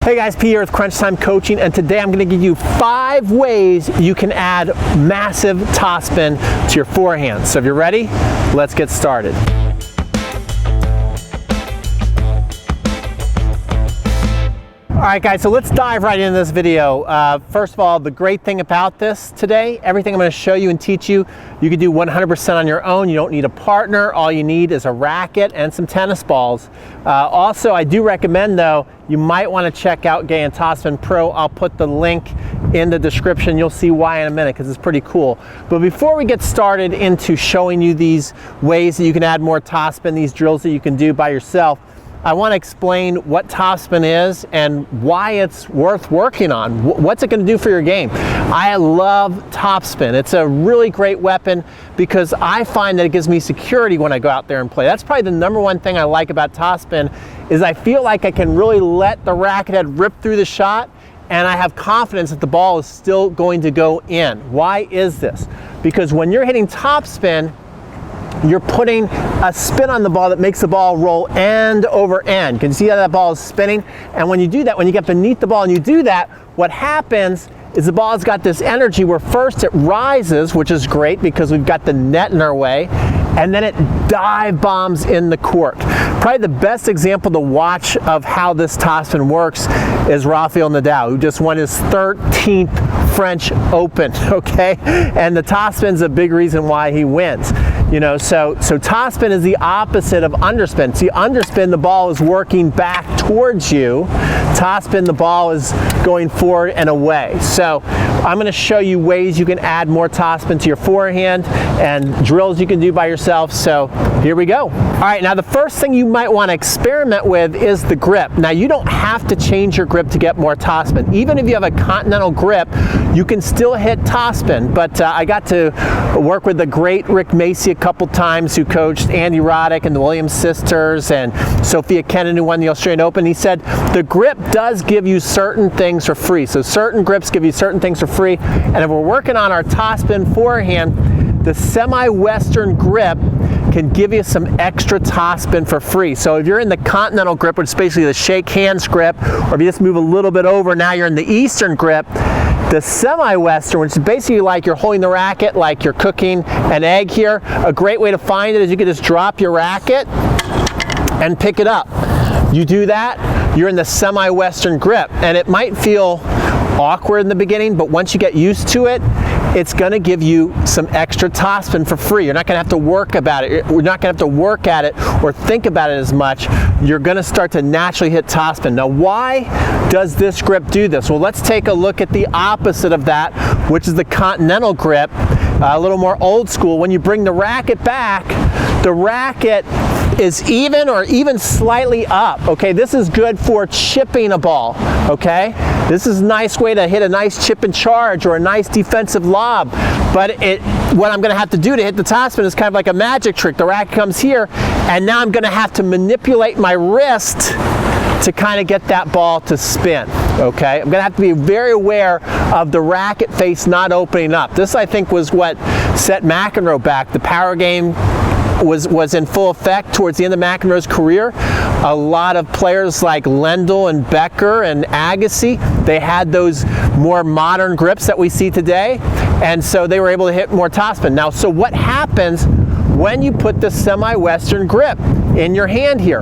Hey guys, P here with Crunch Time Coaching, and today I'm going to give you 5 ways you can add massive topspin to your forehand. So if you're ready, let's get started. Alright guys, so let's dive right into this video. First of all, the great thing about this today, everything I'm going to show you and teach you, you can do 100% on your own. You don't need a partner. All you need is a racket and some tennis balls. Also, I do recommend though, you might want to check out Topspin Pro. I'll put the link in the description. You'll see why in a minute because it's pretty cool. But before we get started into showing you these ways that you can add more topspin, these drills that you can do by yourself, I want to explain what topspin is and why it's worth working on. What's it going to do for your game? I love topspin. It's a really great weapon because I find that it gives me security when I go out there and play. That's probably the #1 thing I like about topspin is I feel like I can really let the racket head rip through the shot and I have confidence that the ball is still going to go in. Why is this? Because when you're hitting topspin, you're putting a spin on the ball that makes the ball roll end over end. Can you see how that ball is spinning? And when you do that, when you get beneath the ball and you do that, what happens is the ball's got this energy where first it rises, which is great because we've got the net in our way, and then it dive bombs in the court. Probably the best example to watch of how this topspin works is Rafael Nadal, who just won his 13th French Open, okay? And the topspin's a big reason why he wins. You know, so topspin is the opposite of underspin. See, underspin, the ball is working back towards you. Topspin, the ball is going forward and away. So I'm going to show you ways you can add more topspin to your forehand and drills you can do by yourself. So here we go. All right, now the first thing you might want to experiment with is the grip. Now you don't have to change your grip to get more topspin. Even if you have a continental grip, you can still hit topspin. But I got to work with the great Rick Macy a couple times, who coached Andy Roddick and the Williams sisters and Sophia Kenin, who won the Australian Open. He said the grip does give you certain things for free. So certain grips give you certain things for free. And if we're working on our topspin forehand, the semi-western grip can give you some extra topspin for free. So if you're in the continental grip, which is basically the shake hands grip, or if you just move a little bit over, now you're in the eastern grip. The semi-western, which is basically like you're holding the racket like you're cooking an egg here. A great way to find it is you can just drop your racket and pick it up. You do that, you're in the semi-western grip, and it might feel awkward in the beginning, but once you get used to it, it's going to give you some extra topspin for free. You're not going to have to work about it. We're not going to have to work at it or think about it as much. You're going to start to naturally hit topspin. Now, why does this grip do this? Well, let's take a look at the opposite of that, which is the continental grip, a little more old school. When you bring the racket back, the racket is even or even slightly up. Okay, this is good for chipping a ball. Okay, this is a nice way to hit a nice chip and charge or a nice defensive lob. But what I'm going to have to do to hit the topspin is kind of like a magic trick. The racket comes here, and now I'm going to have to manipulate my wrist to kind of get that ball to spin. Okay, I'm going to have to be very aware of the racket face not opening up. This, I think, was what set McEnroe back. The power game was in full effect towards the end of McEnroe's career. A lot of players like Lendl and Becker and Agassi, they had those more modern grips that we see today, and so they were able to hit more topspin. Now, so what happens when you put the semi-western grip in your hand here?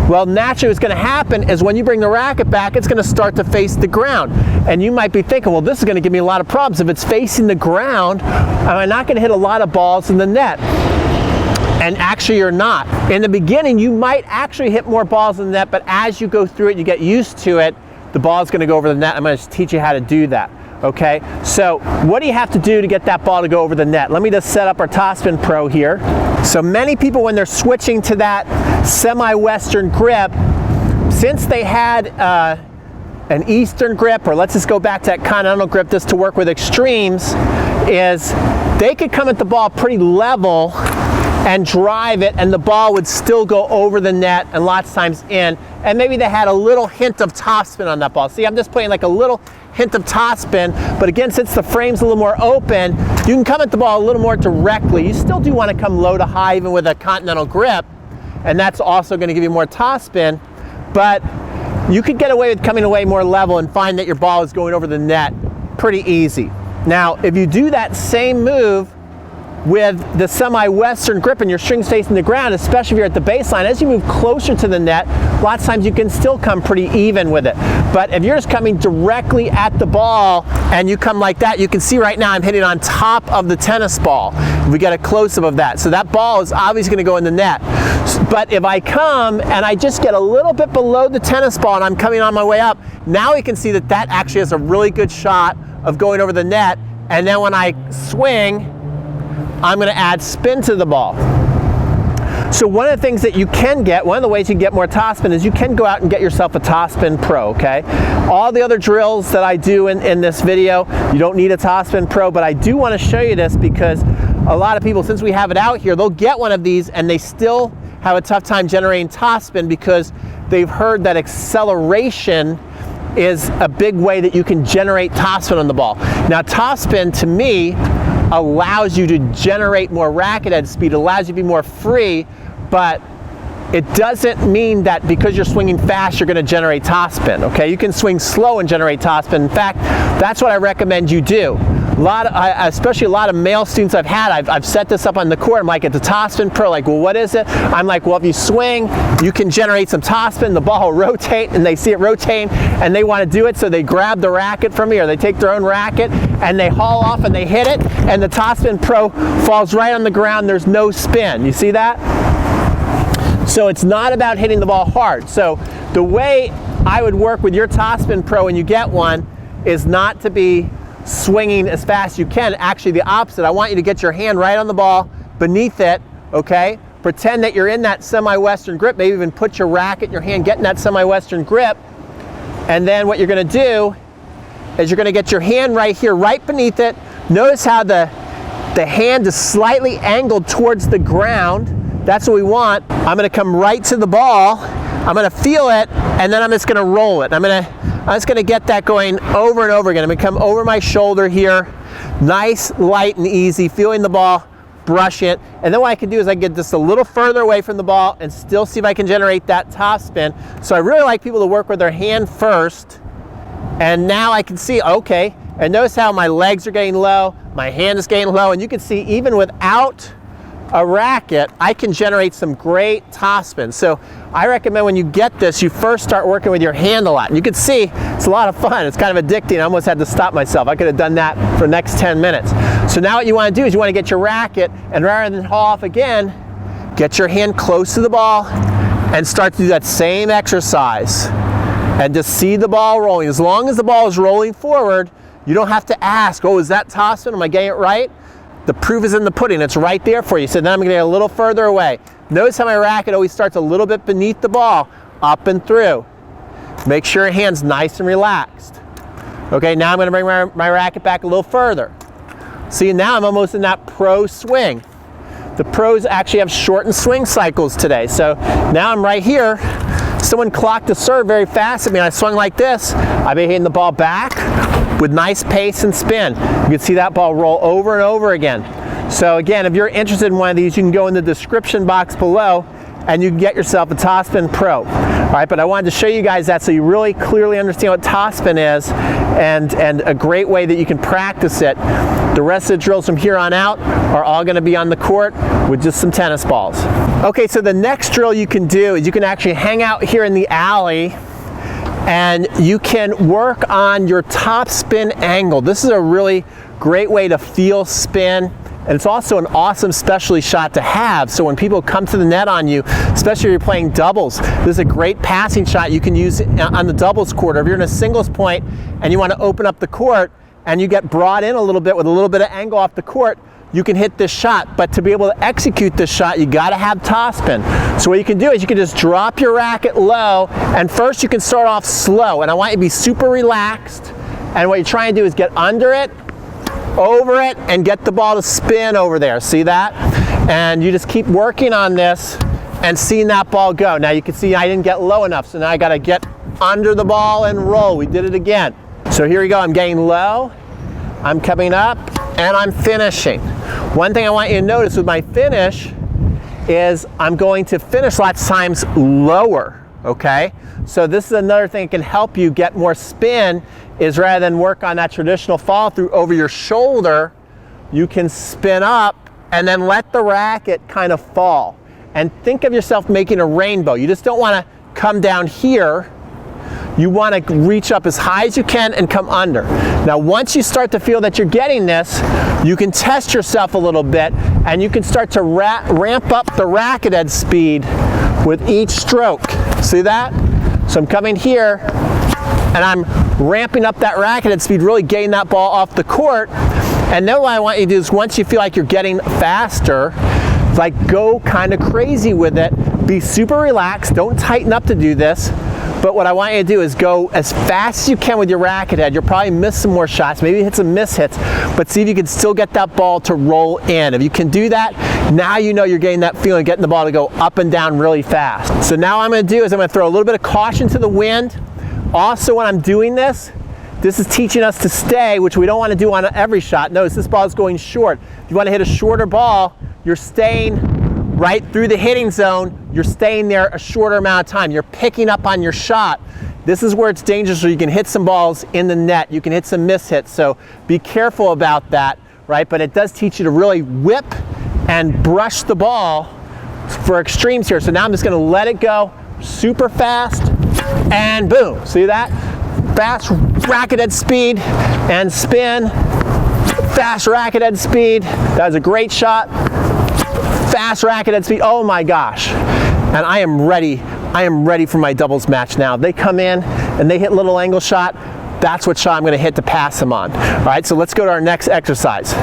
Well, naturally what's going to happen is when you bring the racket back, it's going to start to face the ground. And you might be thinking, well, this is going to give me a lot of problems. If it's facing the ground, am I not going to hit a lot of balls in the net? And actually you're not. In the beginning, you might actually hit more balls in the net, but as you go through it, you get used to it, the ball is going to go over the net. I'm going to teach you how to do that. Okay, so what do you have to do to get that ball to go over the net? Let me just set up our Topspin Pro here. So many people, when they're switching to that semi-western grip, since they had an eastern grip, or let's just go back to that continental grip just to work with extremes, is they could come at the ball pretty level and drive it, and the ball would still go over the net and lots of times in, and maybe they had a little hint of topspin on that ball. See, I'm just putting like a little hint of topspin, but again, since the frame's a little more open, you can come at the ball a little more directly. You still do want to come low to high even with a continental grip, and that's also going to give you more topspin, but you could get away with coming away more level and find that your ball is going over the net pretty easy. Now, if you do that same move with the semi-western grip and your string's facing the ground, especially if you're at the baseline, as you move closer to the net, lots of times you can still come pretty even with it. But if you're just coming directly at the ball and you come like that, you can see right now I'm hitting on top of the tennis ball. We get a close-up of that. So that ball is obviously going to go in the net. But if I come and I just get a little bit below the tennis ball and I'm coming on my way up, now we can see that that actually has a really good shot of going over the net. And then when I swing, I'm going to add spin to the ball. So one of the things that you can get, one of the ways you can get more topspin is you can go out and get yourself a Topspin Pro, okay? All the other drills that I do in this video, you don't need a Topspin Pro, but I do want to show you this because a lot of people, since we have it out here, they'll get one of these and they still have a tough time generating topspin because they've heard that acceleration is a big way that you can generate topspin on the ball. Now, topspin to me allows you to generate more racket head speed, allows you to be more free, but it doesn't mean that because you're swinging fast you're going to generate topspin, okay? You can swing slow and generate topspin. In fact, that's what I recommend you do. Especially a lot of male students I've had, I've set this up on the court. I'm like, it's a Topspin Pro. Like, well, what is it? I'm like, well, if you swing, you can generate some topspin. The ball will rotate, and they see it rotating, and they want to do it, so they grab the racket from me, or they take their own racket, and they haul off, and they hit it, and the Topspin Pro falls right on the ground. There's no spin. You see that? So it's not about hitting the ball hard. So the way I would work with your Topspin Pro when you get one is not to be swinging as fast as you can. Actually, the opposite. I want you to get your hand right on the ball, beneath it, okay? Pretend that you're in that semi-western grip. Maybe even put your racket, your hand, get in that semi-western grip. And then what you're going to do is you're going to get your hand right here, right beneath it. Notice how the hand is slightly angled towards the ground. That's what we want. I'm going to come right to the ball. I'm going to feel it, and then I'm just going to roll it. I'm just going to get that going over and over again. I'm going to come over my shoulder here, nice, light, and easy, feeling the ball, brush it. And then what I can do is I can get just a little further away from the ball and still see if I can generate that topspin. So I really like people to work with their hand first. And now I can see, okay, and notice how my legs are getting low, my hand is getting low, and you can see even without a racket, I can generate some great topspin. So I recommend when you get this, you first start working with your hand a lot. And you can see it's a lot of fun. It's kind of addicting. I almost had to stop myself. I could have done that for the next 10 minutes. So now what you want to do is you want to get your racket, and rather than haul off again, get your hand close to the ball and start to do that same exercise. And just see the ball rolling. As long as the ball is rolling forward, you don't have to ask, oh, is that topspin? Am I getting it right? The proof is in the pudding. It's right there for you. So then I'm going to get a little further away. Notice how my racket always starts a little bit beneath the ball, up and through. Make sure your hand's nice and relaxed. Okay, now I'm going to bring my racket back a little further. See, now I'm almost in that pro swing. The pros actually have shortened swing cycles today. So now I'm right here. Someone clocked a serve very fast at me, and I swung like this. I've been hitting the ball back with nice pace and spin. You can see that ball roll over and over again. So again, if you're interested in one of these, you can go in the description box below and you can get yourself a Topspin Pro. All right, but I wanted to show you guys that so you really clearly understand what topspin is and a great way that you can practice it. The rest of the drills from here on out are all going to be on the court with just some tennis balls. Okay, so the next drill you can do is you can actually hang out here in the alley and you can work on your top spin angle. This is a really great way to feel spin, and it's also an awesome specialty shot to have. So when people come to the net on you, especially if you're playing doubles, this is a great passing shot you can use on the doubles court. Or if you're in a singles point and you want to open up the court and you get brought in a little bit with a little bit of angle off the court, you can hit this shot. But to be able to execute this shot, you got to have topspin. So what you can do is you can just drop your racket low, and first you can start off slow. And I want you to be super relaxed. And what you're trying to do is get under it, over it, and get the ball to spin over there. See that? And you just keep working on this and seeing that ball go. Now you can see I didn't get low enough, so now I got to get under the ball and roll. We did it again. So here we go. I'm getting low, I'm coming up, and I'm finishing. One thing I want you to notice with my finish is I'm going to finish lots of times lower. okay? So this is another thing that can help you get more spin, is rather than work on that traditional follow through over your shoulder, you can spin up and then let the racket kind of fall. And think of yourself making a rainbow. You just don't want to come down here. You want to reach up as high as you can and come under. Now once you start to feel that you're getting this, you can test yourself a little bit and you can start to ramp up the racket head speed with each stroke. See that? So I'm coming here and I'm ramping up that racket head speed, really getting that ball off the court. And then what I want you to do is, once you feel like you're getting faster, like go kind of crazy with it. Be super relaxed, don't tighten up to do this. But what I want you to do is go as fast as you can with your racket head. You'll probably miss some more shots, maybe hit some miss hits, but see if you can still get that ball to roll in. If you can do that, now you know you're getting that feeling, getting the ball to go up and down really fast. So now what I'm going to do is I'm going to throw a little bit of caution to the wind. Also, when I'm doing this is teaching us to stay, which we don't want to do on every shot. Notice this ball is going short. If you want to hit a shorter ball, you're staying right through the hitting zone. You're staying there a shorter amount of time. You're picking up on your shot. This is where it's dangerous, so you can hit some balls in the net. You can hit some miss hits, so be careful about that, right? But it does teach you to really whip and brush the ball for extremes here. So now I'm just going to let it go super fast, and boom. See that? Fast racket head speed and spin. Fast racket head speed. That was a great shot. Fast racket head speed. Oh my gosh. And I am ready. I am ready for my doubles match now. They come in and they hit little angle shot. That's what shot I'm going to hit to pass them on. All right, so let's go to our next exercise.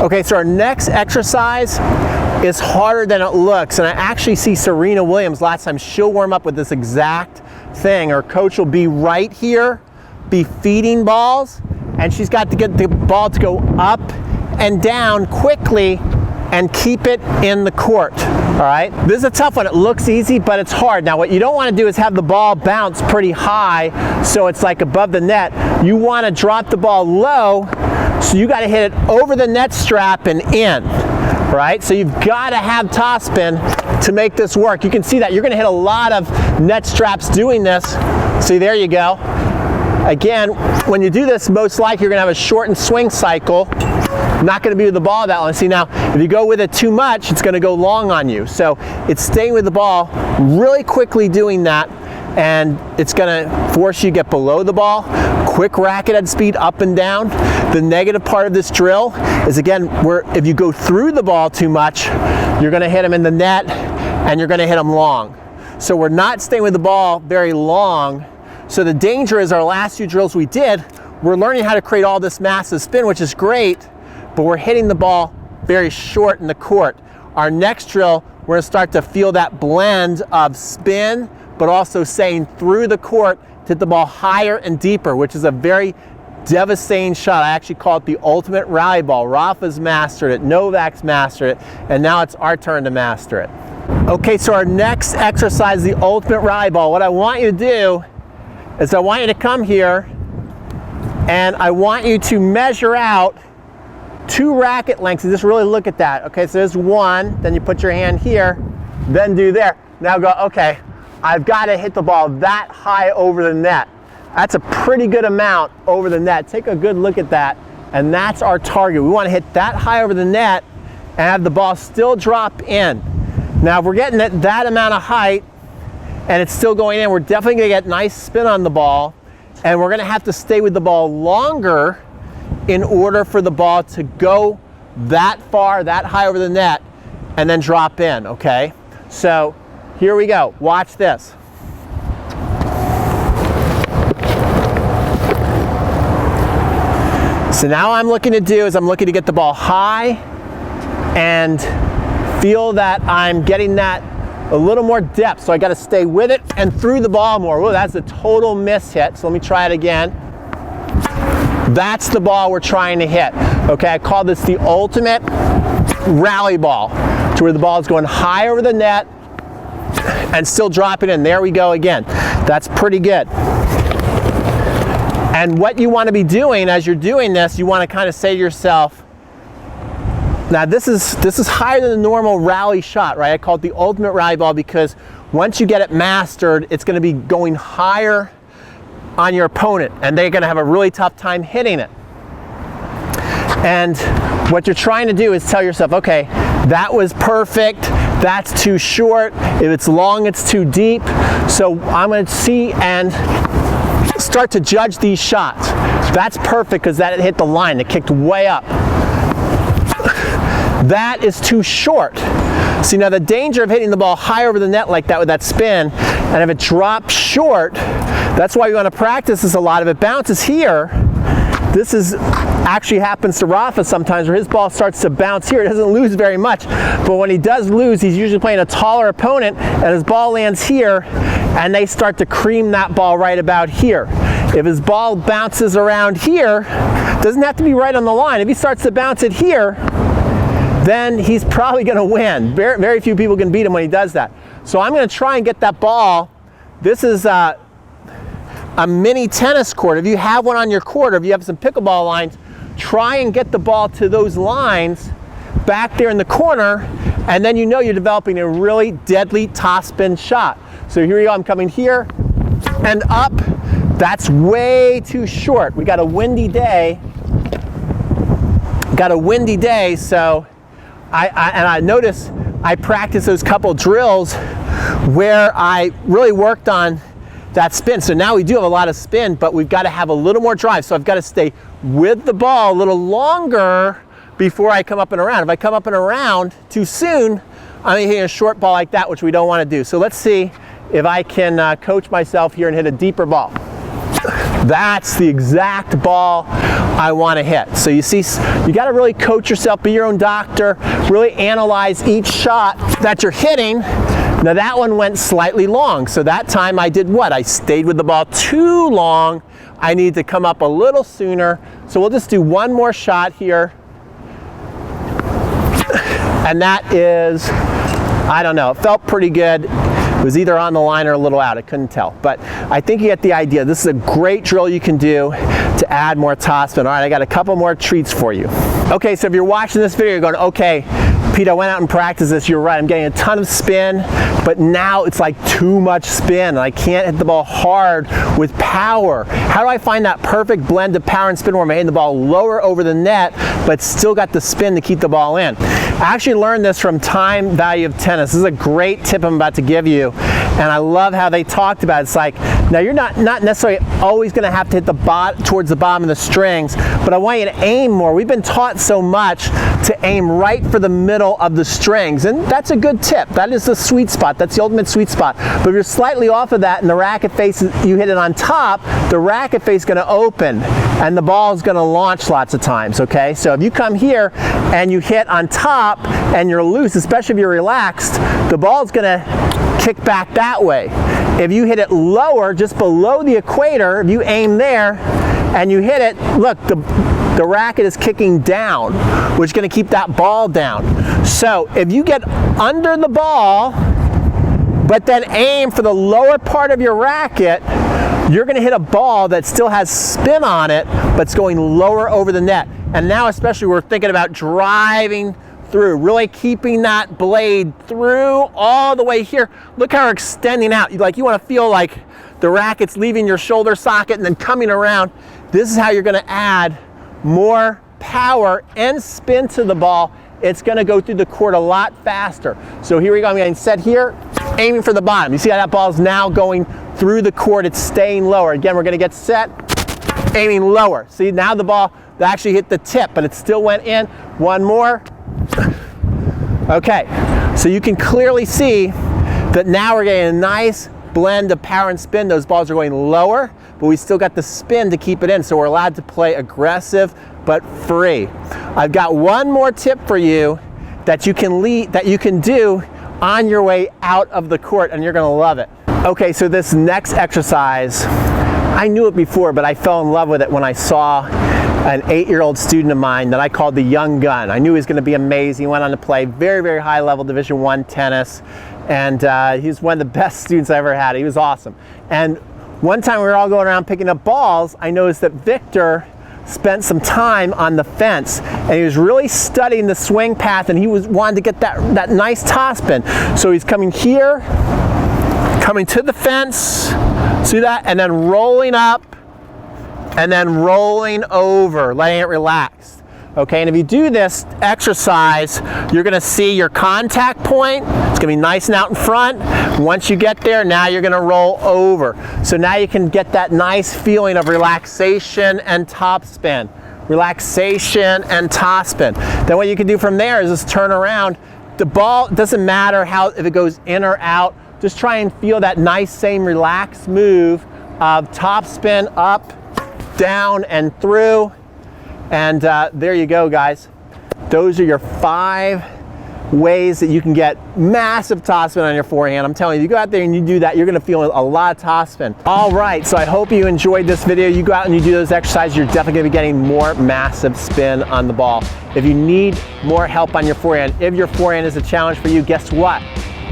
Okay, so our next exercise is harder than it looks. And I actually see Serena Williams last time, she'll warm up with this exact thing. Her coach will be right here, be feeding balls, and she's got to get the ball to go up and down quickly and keep it in the court. All right, this is a tough one. It looks easy, but it's hard. Now what you don't want to do is have the ball bounce pretty high so it's like above the net. You want to drop the ball low, so you got to hit it over the net strap and in. Right, so you've got to have topspin to make this work. You can see that you're going to hit a lot of net straps doing this. See, there you go. Again, when you do this, most likely you're going to have a shortened swing cycle. Not going to be with the ball that long. See, now if you go with it too much, it's going to go long on you. So it's staying with the ball, really quickly doing that, and it's going to force you to get below the ball. Quick racket head speed up and down. The negative part of this drill is, again, where if you go through the ball too much, you're going to hit them in the net and you're going to hit them long. So we're not staying with the ball very long. So the danger is, our last few drills we did, we're learning how to create all this massive spin, which is great, but we're hitting the ball very short in the court. Our next drill, we're going to start to feel that blend of spin, but also staying through the court to hit the ball higher and deeper, which is a very devastating shot. I actually call it the ultimate rally ball. Rafa's mastered it, Novak's mastered it, and now it's our turn to master it. Okay, so our next exercise is the ultimate rally ball. What I want you to do is I want you to come here and I want you to measure out 2 racket lengths and just really look at that. Okay, so there's one, then you put your hand here, then do there. Now go, okay, I've got to hit the ball that high over the net. That's a pretty good amount over the net. Take a good look at that, and that's our target. We want to hit that high over the net and have the ball still drop in. Now, if we're getting it that amount of height and it's still going in, we're definitely going to get nice spin on the ball, and we're going to have to stay with the ball longer in order for the ball to go that far, that high over the net, and then drop in, okay? So here we go. Watch this. So now I'm looking to do is I'm looking to get the ball high and feel that I'm getting that a little more depth. So I got to stay with it and through the ball more. Whoa, that's a total miss hit. So let me try it again. That's the ball we're trying to hit. Okay, I call this the ultimate rally ball, to where the ball is going high over the net and still dropping in. There we go again. That's pretty good. And what you want to be doing as you're doing this, you want to kind of say to yourself, now this is higher than the normal rally shot, right? I call it the ultimate rally ball because once you get it mastered, it's going to be going higher on your opponent, and they're going to have a really tough time hitting it. And what you're trying to do is tell yourself, okay, that was perfect, that's too short, if it's long, it's too deep. So I'm going to see and start to judge these shots. That's perfect because that hit the line, it kicked way up. That is too short. See, now the danger of hitting the ball high over the net like that with that spin, and if it drops short, that's why you want to practice this a lot. If it bounces here, this is actually happens to Rafa sometimes, where his ball starts to bounce here. It doesn't lose very much, but when he does lose, he's usually playing a taller opponent, and his ball lands here, and they start to cream that ball right about here. If his ball bounces around here, doesn't have to be right on the line. If he starts to bounce it here, then he's probably going to win. Very, very few people can beat him when he does that. So I'm going to try and get that ball. This is a mini tennis court. If you have one on your court, or if you have some pickleball lines, try and get the ball to those lines back there in the corner, and then you know you're developing a really deadly topspin shot. So here we go, I'm coming here and up. That's way too short. We got a windy day. So I notice I practiced those couple drills where I really worked on that spin. So now we do have a lot of spin, but we've got to have a little more drive. So I've got to stay with the ball a little longer before I come up and around. If I come up and around too soon, I'm hitting a short ball like that, which we don't want to do. So let's see if I can coach myself here and hit a deeper ball. That's the exact ball I want to hit. So you see, you got to really coach yourself, be your own doctor, really analyze each shot that you're hitting. Now that one went slightly long, so that time I did what? I stayed with the ball too long. I need to come up a little sooner. So we'll just do one more shot here. And that is, I don't know, it felt pretty good. It was either on the line or a little out, I couldn't tell. But I think you get the idea. This is a great drill you can do to add more topspin. All right, I got a couple more treats for you. Okay, so if you're watching this video, you're going, okay, Pete, I went out and practiced this. You're right, I'm getting a ton of spin, but now it's like too much spin, and I can't hit the ball hard with power. How do I find that perfect blend of power and spin where I'm hitting the ball lower over the net, but still got the spin to keep the ball in? I actually learned this from Time Value of Tennis. This is a great tip I'm about to give you, and I love how they talked about it. It's like, now you're not necessarily always going to have to hit the towards the bottom of the strings, but I want you to aim more. We've been taught so much to aim right for the middle of the strings, and that's a good tip. That is the sweet spot. That's the ultimate sweet spot. But if you're slightly off of that and the racket face, you hit it on top, the racket face is going to open and the ball is going to launch lots of times, okay? So if you come here and you hit on top and you're loose, especially if you're relaxed, the ball is going to kick back that way. If you hit it lower, just below the equator, if you aim there and you hit it, look, the racket is kicking down, which is going to keep that ball down. So if you get under the ball, but then aim for the lower part of your racket, you're going to hit a ball that still has spin on it, but it's going lower over the net. And now especially we're thinking about driving through, really keeping that blade through all the way here. Look how we're extending out. You want to feel like the racket's leaving your shoulder socket and then coming around. This is how you're going to add more power and spin to the ball. It's going to go through the court a lot faster. So here we go. I'm getting set here, aiming for the bottom. You see how that ball is now going through the court. It's staying lower. Again, we're going to get set, aiming lower. See, now the ball actually hit the tip, but it still went in. One more. Okay, so you can clearly see that now we're getting a nice blend of power and spin. Those balls are going lower, but we still got the spin to keep it in, so we're allowed to play aggressive but free. I've got one more tip for you that you can do on your way out of the court, and you're going to love it. Okay, so this next exercise, I knew it before, but I fell in love with it when I saw an 8-year-old student of mine that I called the Young Gun. I knew he was going to be amazing. He went on to play very, very high level Division I tennis, and he was one of the best students I ever had. He was awesome. And one time we were all going around picking up balls, I noticed that Victor spent some time on the fence, and he was really studying the swing path, and he wanted to get that nice topspin. So he's coming here, coming to the fence, see that? And then rolling up, and then rolling over, letting it relax. Okay, and if you do this exercise, you're gonna see your contact point. It's gonna be nice and out in front. Once you get there, now you're gonna roll over. So now you can get that nice feeling of relaxation and topspin. Relaxation and topspin. Then what you can do from there is just turn around. The ball, doesn't matter if it goes in or out, just try and feel that nice same relaxed move of topspin up, down, and through. And there you go, guys. Those are your 5 ways that you can get massive topspin on your forehand. I'm telling you, you go out there and you do that, you're gonna feel a lot of topspin. All right, so I hope you enjoyed this video. You go out and you do those exercises, you're definitely gonna be getting more massive spin on the ball. If you need more help on your forehand, if your forehand is a challenge for you, guess what?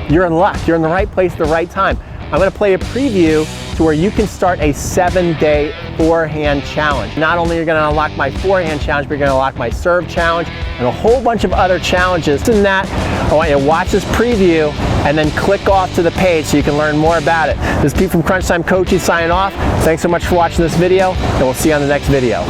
You're in luck. You're in the right place at the right time. I'm gonna play a preview to where you can start a 7-day forehand challenge. Not only are you gonna unlock my forehand challenge, but you're gonna unlock my serve challenge and a whole bunch of other challenges. Other than that, I want you to watch this preview and then click off to the page so you can learn more about it. This is Pete from Crunch Time Coaching signing off. Thanks so much for watching this video, and we'll see you on the next video.